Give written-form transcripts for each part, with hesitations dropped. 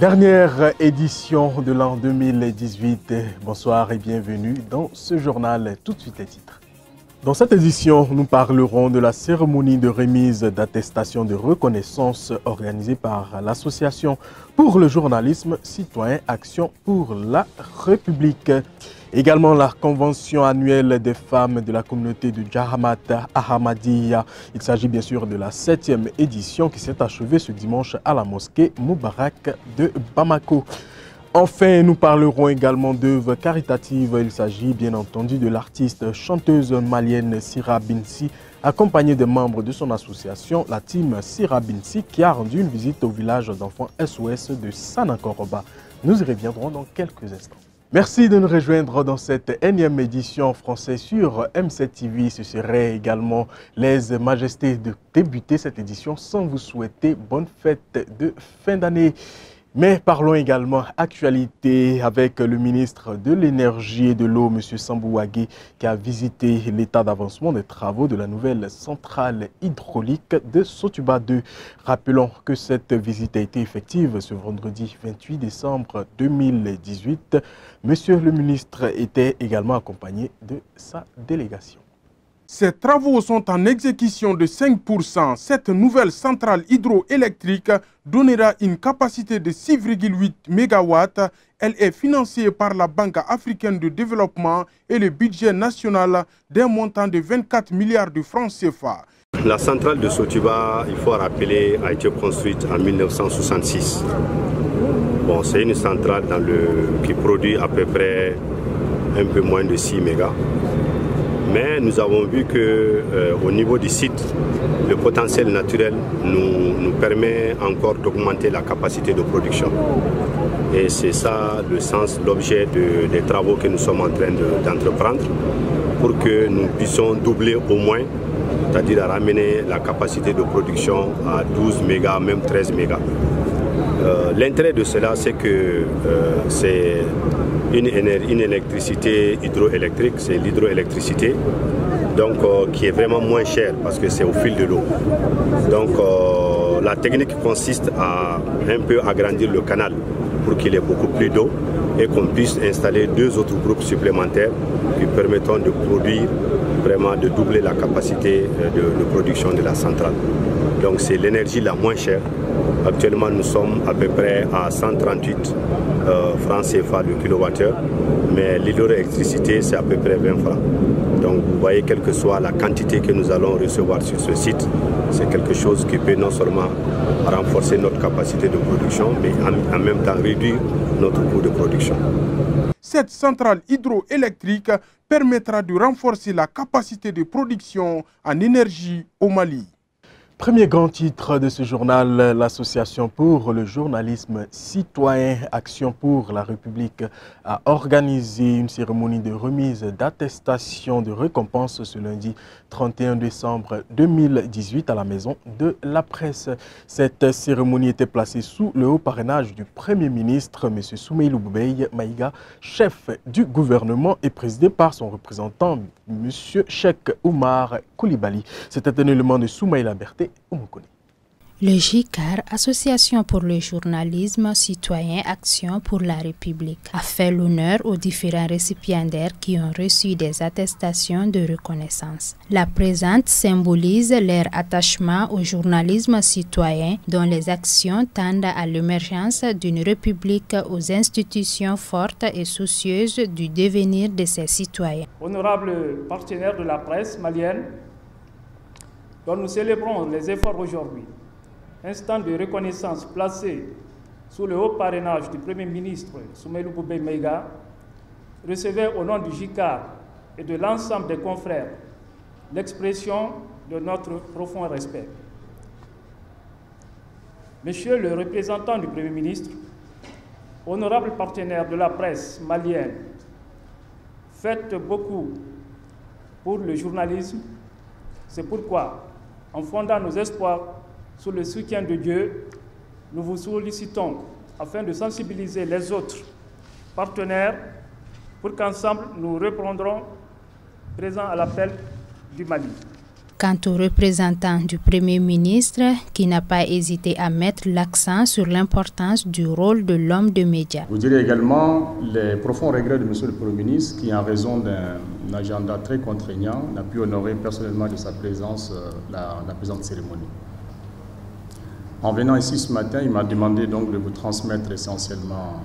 Dernière édition de l'an 2018. Bonsoir et bienvenue dans ce journal. Tout de suite les titres. Dans cette édition, nous parlerons de la cérémonie de remise d'attestation de reconnaissance organisée par l'Association pour le journalisme citoyen Action pour la République. Également la convention annuelle des femmes de la communauté de Jahamat Ahmadiyya. Il s'agit bien sûr de la 7e édition qui s'est achevée ce dimanche à la mosquée Moubarak de Bamako. Enfin, nous parlerons également d'œuvres caritatives. Il s'agit bien entendu de l'artiste chanteuse malienne Sira Binsi, accompagnée des membres de son association, la team Sira Binsi, qui a rendu une visite au village d'enfants SOS de Sanakoroba. Nous y reviendrons dans quelques instants. Merci de nous rejoindre dans cette énième édition en français sur M7 TV. Ce serait également lèse majesté de débuter cette édition sans vous souhaiter bonne fête de fin d'année. Mais parlons également actualité avec le ministre de l'Énergie et de l'Eau, M. Sambou Wagué, qui a visité l'état d'avancement des travaux de la nouvelle centrale hydraulique de Sotuba 2. Rappelons que cette visite a été effective ce vendredi 28 décembre 2018. Monsieur le ministre était également accompagné de sa délégation. Ces travaux sont en exécution de 5%. Cette nouvelle centrale hydroélectrique donnera une capacité de 6,8 MW. Elle est financée par la Banque africaine de développement et le budget national d'un montant de 24 milliards de francs CFA. La centrale de Sotuba, il faut rappeler, a été construite en 1966. Bon, c'est une centrale qui produit à peu près un peu moins de 6 mégas. Mais nous avons vu qu'au niveau du site, le potentiel naturel nous permet encore d'augmenter la capacité de production. Et c'est ça le sens, l'objet des travaux que nous sommes en train d'entreprendre pour que nous puissions doubler au moins, c'est-à-dire ramener la capacité de production à 12 mégas, même 13 mégas. L'intérêt de cela, c'est que c'est une électricité hydroélectrique, c'est l'hydroélectricité, donc qui est vraiment moins chère parce que c'est au fil de l'eau. Donc la technique consiste à un peu agrandir le canal pour qu'il ait beaucoup plus d'eau et qu'on puisse installer 2 autres groupes supplémentaires qui permettront de produire, vraiment de doubler la capacité de production de la centrale. Donc c'est l'énergie la moins chère. Actuellement, nous sommes à peu près à 138 francs CFA le kilowattheure, mais l'hydroélectricité, c'est à peu près 20 francs. Donc vous voyez, quelle que soit la quantité que nous allons recevoir sur ce site, c'est quelque chose qui peut non seulement renforcer notre capacité de production, mais en même temps réduire notre coût de production. Cette centrale hydroélectrique permettra de renforcer la capacité de production en énergie au Mali. Premier grand titre de ce journal, l'Association pour le journalisme citoyen Action pour la République a organisé une cérémonie de remise d'attestation de récompense ce lundi 31 décembre 2018 à la Maison de la Presse. Cette cérémonie était placée sous le haut parrainage du Premier ministre, M. Soumeïla Maïga, chef du gouvernement, et présidée par son représentant, M. Cheikh Oumar Koulibaly. C'était un élément de Soumeïla Berté. Le JICAR, Association pour le journalisme citoyen Action pour la République, a fait l'honneur aux différents récipiendaires qui ont reçu des attestations de reconnaissance. La présente symbolise leur attachement au journalisme citoyen dont les actions tendent à l'émergence d'une république aux institutions fortes et soucieuses du devenir de ses citoyens. Honorables partenaires de la presse malienne, dont nous célébrons les efforts aujourd'hui, instant de reconnaissance placé sous le haut parrainage du Premier ministre Soumeïla Maïga, recevez au nom du JICAR et de l'ensemble des confrères l'expression de notre profond respect. Monsieur le représentant du Premier ministre, honorable partenaire de la presse malienne, faites beaucoup pour le journalisme. C'est pourquoi, en fondant nos espoirs sous le soutien de Dieu, nous vous sollicitons afin de sensibiliser les autres partenaires pour qu'ensemble nous répondrons présents à l'appel du Mali. Quant au représentant du Premier ministre, qui n'a pas hésité à mettre l'accent sur l'importance du rôle de l'homme de médias. Vous direz également les profonds regrets de M. le Premier ministre qui, en raison d'un agenda très contraignant, n'a pu honorer personnellement de sa présence la présente cérémonie. En venant ici ce matin, il m'a demandé donc de vous transmettre essentiellement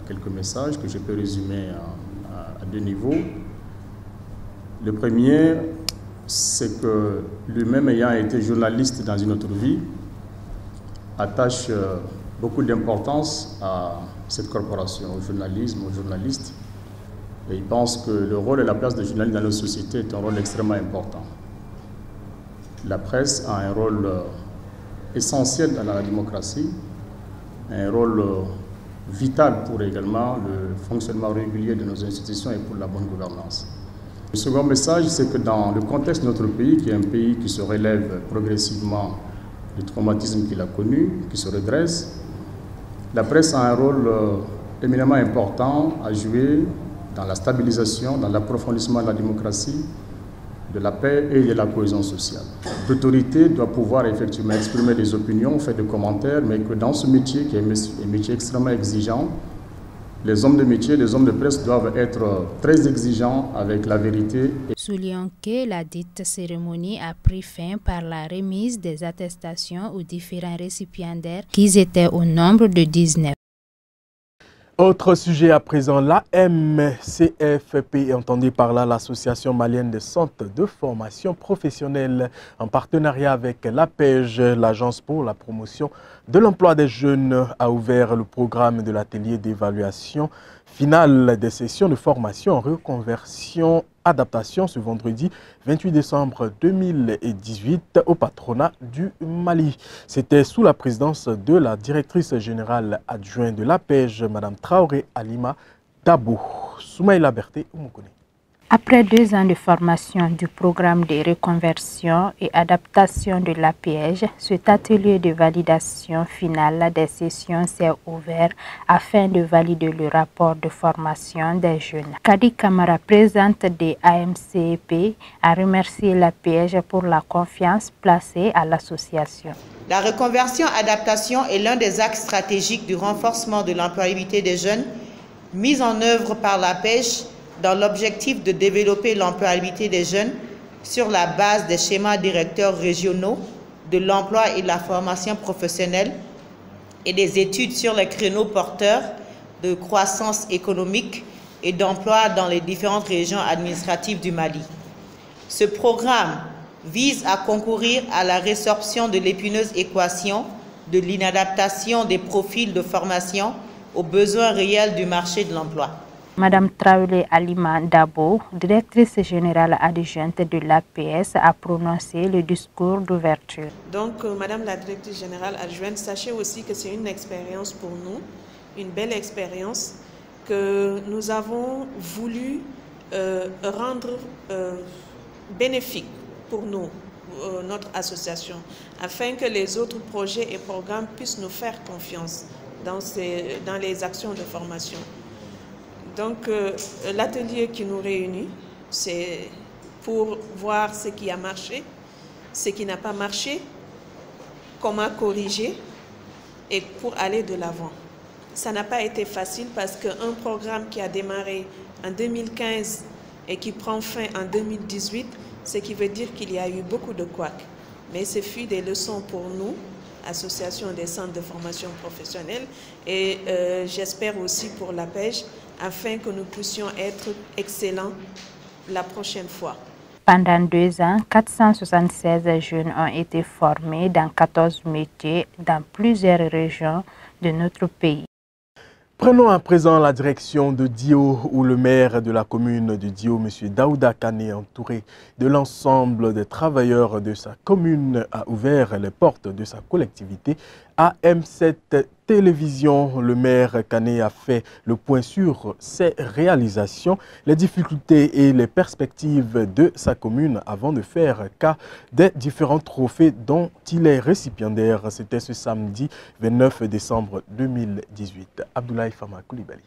quelques messages que je peux résumer à deux niveaux. Le premier, c'est que lui-même ayant été journaliste dans une autre vie, attache beaucoup d'importance à cette corporation, au journalisme, aux journalistes. Et il pense que le rôle et la place des journalistes dans notre société est un rôle extrêmement important. La presse a un rôle essentiel dans la démocratie, un rôle vital pour également le fonctionnement régulier de nos institutions et pour la bonne gouvernance. Le second message, c'est que dans le contexte de notre pays, qui est un pays qui se relève progressivement du traumatisme qu'il a connu, qui se redresse, la presse a un rôle éminemment important à jouer dans la stabilisation, dans l'approfondissement de la démocratie, de la paix et de la cohésion sociale. L'autorité doit pouvoir effectivement exprimer des opinions, faire des commentaires, mais que dans ce métier, qui est un métier extrêmement exigeant, les hommes de métier, les hommes de presse doivent être très exigeants avec la vérité. Soulignons que la dite cérémonie a pris fin par la remise des attestations aux différents récipiendaires qui étaient au nombre de 19. Autre sujet à présent, la MCFP, entendez par là l'Association malienne des centres de formation professionnelle, en partenariat avec l'APEJ, l'Agence pour la promotion de l'emploi des jeunes, a ouvert le programme de l'atelier d'évaluation finale des sessions de formation en reconversion adaptation ce vendredi 28 décembre 2018 au patronat du Mali. C'était sous la présidence de la directrice générale adjointe de l'APEJ, Mme Traoré Alima Dabo. Soumaïla Berté, Oumoukouni. Après 2 ans de formation du programme de reconversion et adaptation de l'APEJ, cet atelier de validation finale des sessions s'est ouvert afin de valider le rapport de formation des jeunes. Kadi Kamara, présidente des AMCP, a remercié l'APEJ pour la confiance placée à l'association. La reconversion-adaptation est l'un des axes stratégiques du renforcement de l'employabilité des jeunes mis en œuvre par l'APEJ dans l'objectif de développer l'employabilité des jeunes sur la base des schémas directeurs régionaux de l'emploi et de la formation professionnelle et des études sur les créneaux porteurs de croissance économique et d'emploi dans les différentes régions administratives du Mali. Ce programme vise à concourir à la résorption de l'épineuse équation de l'inadaptation des profils de formation aux besoins réels du marché de l'emploi. Madame Traoré Alima Dabo, directrice générale adjointe de l'APS, a prononcé le discours d'ouverture. Donc, Madame la directrice générale adjointe, sachez aussi que c'est une expérience pour nous, une belle expérience que nous avons voulu rendre bénéfique pour nous, notre association, afin que les autres projets et programmes puissent nous faire confiance dans les actions de formation. Donc, l'atelier qui nous réunit, c'est pour voir ce qui a marché, ce qui n'a pas marché, comment corriger et pour aller de l'avant. Ça n'a pas été facile parce qu'un programme qui a démarré en 2015 et qui prend fin en 2018, ce qui veut dire qu'il y a eu beaucoup de couacs. Mais ce fut des leçons pour nous, Association des centres de formation professionnelle, et j'espère aussi pour l'APEJ, afin que nous puissions être excellents la prochaine fois. Pendant 2 ans, 476 jeunes ont été formés dans 14 métiers dans plusieurs régions de notre pays. Prenons à présent la direction de Dio, où le maire de la commune de Dio, M. Daouda Kane, entouré de l'ensemble des travailleurs de sa commune, a ouvert les portes de sa collectivité à M7 Télévision. Le maire Kane a fait le point sur ses réalisations, les difficultés et les perspectives de sa commune avant de faire cas des différents trophées dont il est récipiendaire. C'était ce samedi 29 décembre 2018. Abdoulaye Fama Koulibaly.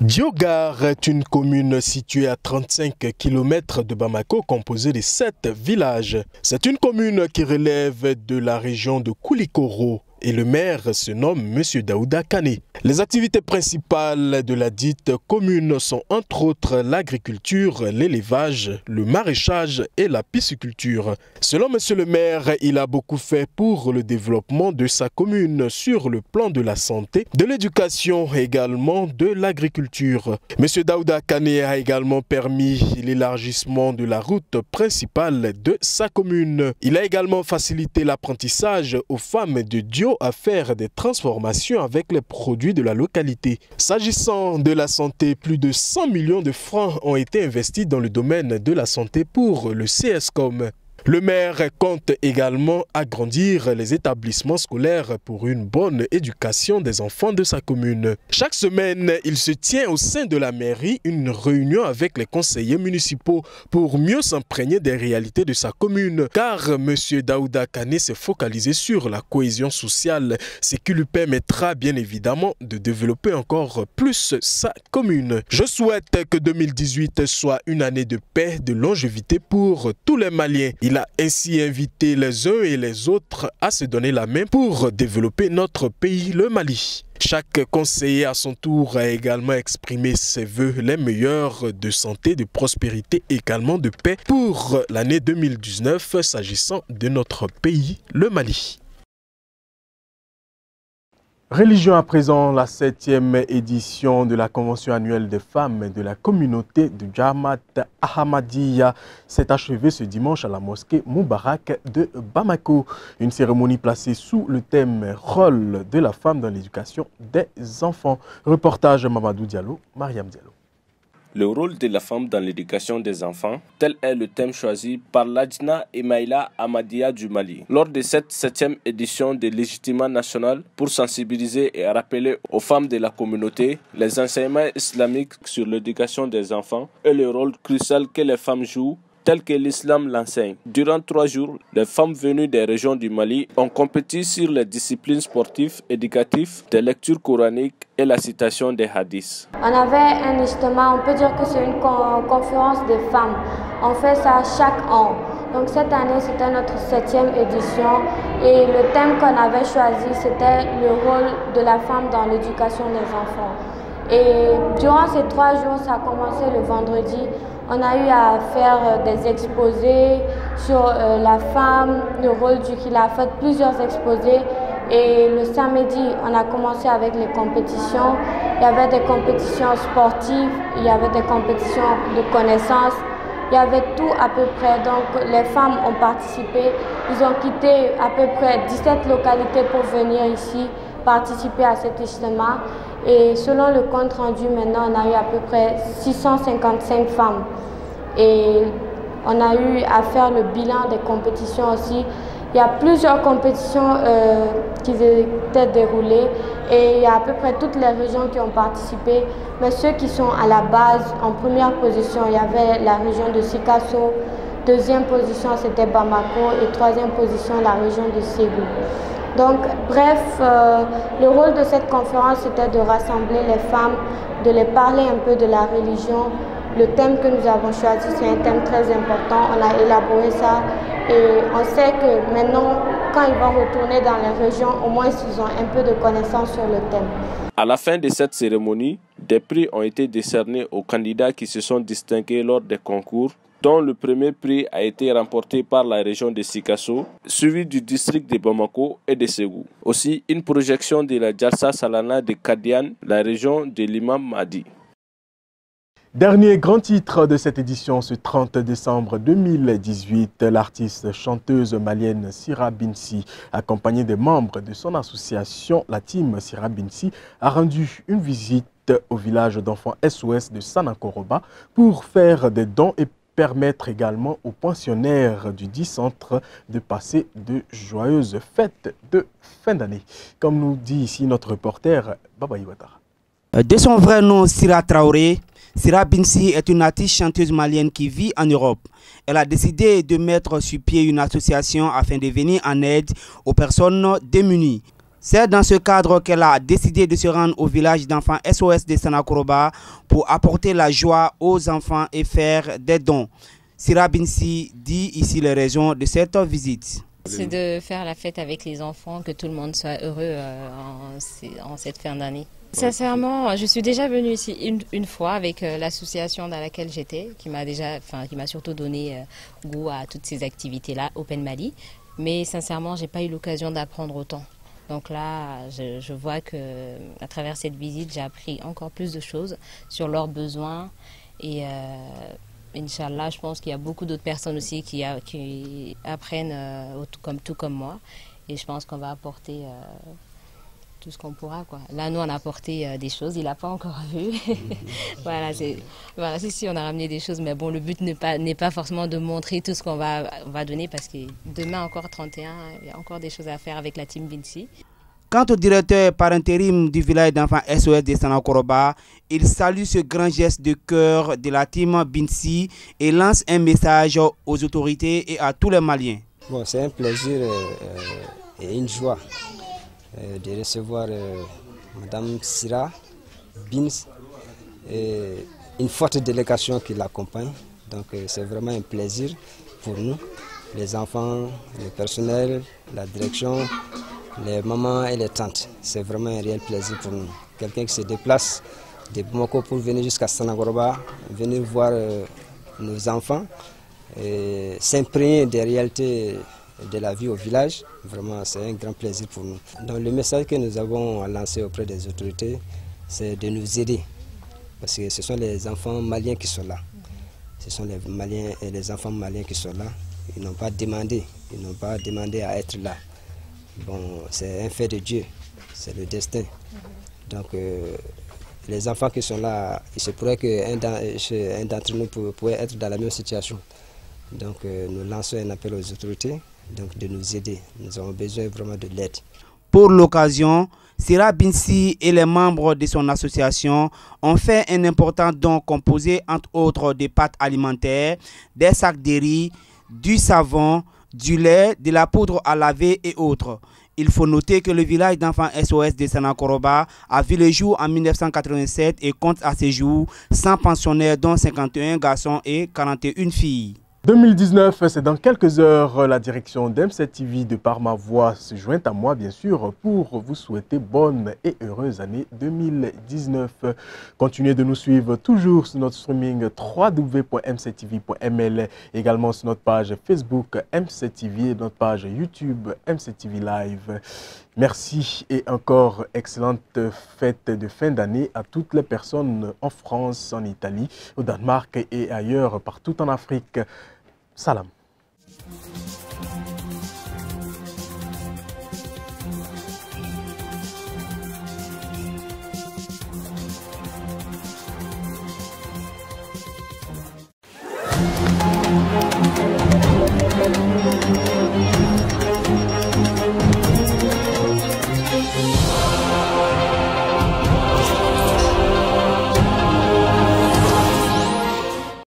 Diogar est une commune située à 35 km de Bamako, composée de 7 villages. C'est une commune qui relève de la région de Koulikoro. Et le maire se nomme M. Daouda Kane. Les activités principales de la dite commune sont entre autres l'agriculture, l'élevage, le maraîchage et la pisciculture. Selon M. le maire, il a beaucoup fait pour le développement de sa commune sur le plan de la santé, de l'éducation et également de l'agriculture. M. Daouda Kane a également permis l'élargissement de la route principale de sa commune. Il a également facilité l'apprentissage aux femmes de Dio à faire des transformations avec les produits de la localité. S'agissant de la santé, plus de 100 millions de francs ont été investis dans le domaine de la santé pour le CSCOM. Le maire compte également agrandir les établissements scolaires pour une bonne éducation des enfants de sa commune. Chaque semaine, il se tient au sein de la mairie une réunion avec les conseillers municipaux pour mieux s'imprégner des réalités de sa commune. Car M. Daouda Kane s'est focalisé sur la cohésion sociale, ce qui lui permettra bien évidemment de développer encore plus sa commune. Je souhaite que 2018 soit une année de paix, de longévité pour tous les Maliens. Il a ainsi invité les uns et les autres à se donner la main pour développer notre pays, le Mali. Chaque conseiller à son tour a également exprimé ses vœux les meilleurs de santé, de prospérité et également de paix pour l'année 2019 s'agissant de notre pays, le Mali. Religion à présent, la 7e édition de la Convention annuelle des femmes de la communauté de Jamaat Ahmadiyya s'est achevée ce dimanche à la mosquée Moubarak de Bamako. Une cérémonie placée sous le thème « Rôle de la femme dans l'éducation des enfants ». Reportage Mamadou Diallo, Mariam Diallo. Le rôle de la femme dans l'éducation des enfants, tel est le thème choisi par l'Ajna Emaïla Ahmadiyya du Mali. Lors de cette 7e édition de Légitima national, pour sensibiliser et rappeler aux femmes de la communauté les enseignements islamiques sur l'éducation des enfants et le rôle crucial que les femmes jouent, tel que l'islam l'enseigne. Durant 3 jours, les femmes venues des régions du Mali ont compéti sur les disciplines sportives, éducatives, des lectures coraniques et la citation des hadiths. On avait un justement, on peut dire que c'est une conférence des femmes. On fait ça chaque an. Donc cette année, c'était notre 7e édition et le thème qu'on avait choisi, c'était le rôle de la femme dans l'éducation des enfants. Et durant ces 3 jours, ça a commencé le vendredi. On a eu à faire des exposés sur la femme, le rôle du khilafat, plusieurs exposés. Et le samedi, on a commencé avec les compétitions. Il y avait des compétitions sportives, il y avait des compétitions de connaissances. Il y avait tout à peu près. Donc les femmes ont participé. Ils ont quitté à peu près 17 localités pour venir ici participer à cet ijtima. Et selon le compte rendu maintenant, on a eu à peu près 655 femmes. Et on a eu à faire le bilan des compétitions aussi. Il y a plusieurs compétitions qui étaient déroulées et il y a à peu près toutes les régions qui ont participé. Mais ceux qui sont à la base, en première position, il y avait la région de Sikasso. Deuxième position, c'était Bamako. Et troisième position, la région de Ségou. Donc, bref, le rôle de cette conférence, c'était de rassembler les femmes, de les parler un peu de la religion. Le thème que nous avons choisi, c'est un thème très important. On a élaboré ça et on sait que maintenant, quand ils vont retourner dans les régions, au moins ils ont un peu de connaissances sur le thème. À la fin de cette cérémonie, des prix ont été décernés aux candidats qui se sont distingués lors des concours, dont le premier prix a été remporté par la région de Sikasso, suivi du district de Bamako et de Ségou. Aussi, une projection de la Jalsa Salana de Kadian, la région de l'Imam Mahdi. Dernier grand titre de cette édition, ce 30 décembre 2018, l'artiste chanteuse malienne Sira Binsi, accompagnée des membres de son association, la team Sira Binsi, a rendu une visite au village d'enfants SOS de Sanakoroba pour faire des dons et permettre également aux pensionnaires du dit centre de passer de joyeuses fêtes de fin d'année. Comme nous dit ici notre reporter Baba Iwatara. De son vrai nom, Sira Traoré, Sira Binsi est une artiste chanteuse malienne qui vit en Europe. Elle a décidé de mettre sur pied une association afin de venir en aide aux personnes démunies. C'est dans ce cadre qu'elle a décidé de se rendre au village d'enfants SOS de Sanakoroba pour apporter la joie aux enfants et faire des dons. Sira Binsi dit ici les raisons de cette visite. C'est de faire la fête avec les enfants, que tout le monde soit heureux en cette fin d'année. Sincèrement, je suis déjà venue ici une fois avec l'association dans laquelle j'étais, qui m'a surtout donné goût à toutes ces activités-là, Open Mali. Mais sincèrement, j'ai pas eu l'occasion d'apprendre autant. Donc là, je vois que à travers cette visite, j'ai appris encore plus de choses sur leurs besoins. Et Inch'Allah, je pense qu'il y a beaucoup d'autres personnes aussi qui apprennent tout comme moi. Et je pense qu'on va apporter tout ce qu'on pourra, quoi. Là, nous, on a apporté des choses, il n'a pas encore vu. Voilà, si, on a ramené des choses, mais bon, le but n'est pas forcément de montrer tout ce qu'on va donner, parce que demain, encore 31, il y a encore des choses à faire avec la team Binsi. Quant au directeur par intérim du village d'enfants SOS de Sanakoroba, il salue ce grand geste de cœur de la team Binsi et lance un message aux autorités et à tous les Maliens. Bon, c'est un plaisir et une joie de recevoir Madame Sira Bins et une forte délégation qui l'accompagne. Donc c'est vraiment un plaisir pour nous, les enfants, le personnel, la direction, les mamans et les tantes. C'est vraiment un réel plaisir pour nous. Quelqu'un qui se déplace de Bamako pour venir jusqu'à Sanakoroba, venir voir nos enfants, s'imprégner des réalités de la vie au village, vraiment c'est un grand plaisir pour nous. Donc le message que nous avons lancé auprès des autorités, c'est de nous aider, parce que ce sont les enfants maliens qui sont là. Ce sont les Maliens et les enfants maliens qui sont là. Ils n'ont pas demandé à être là. Bon, c'est un fait de Dieu, c'est le destin. Donc les enfants qui sont là, il se pourrait qu'un d'entre nous pourrait être dans la même situation. Donc nous lançons un appel aux autorités, donc de nous aider. Nous avons besoin vraiment de l'aide. Pour l'occasion, Sira Binsi et les membres de son association ont fait un important don composé entre autres des pâtes alimentaires, des sacs de riz, du savon, du lait, de la poudre à laver et autres. Il faut noter que le village d'enfants SOS de Sanakoroba a vu le jour en 1987 et compte à ce jour 100 pensionnaires dont 51 garçons et 41 filles. 2019, c'est dans quelques heures. La direction d'M7 TV de par ma voix se joint à moi, bien sûr, pour vous souhaiter bonne et heureuse année 2019. Continuez de nous suivre toujours sur notre streaming www.m7tv.ml, également sur notre page Facebook M7 TV et notre page YouTube M7 TV Live. Merci et encore excellente fête de fin d'année à toutes les personnes en France, en Italie, au Danemark et ailleurs, partout en Afrique. Salam.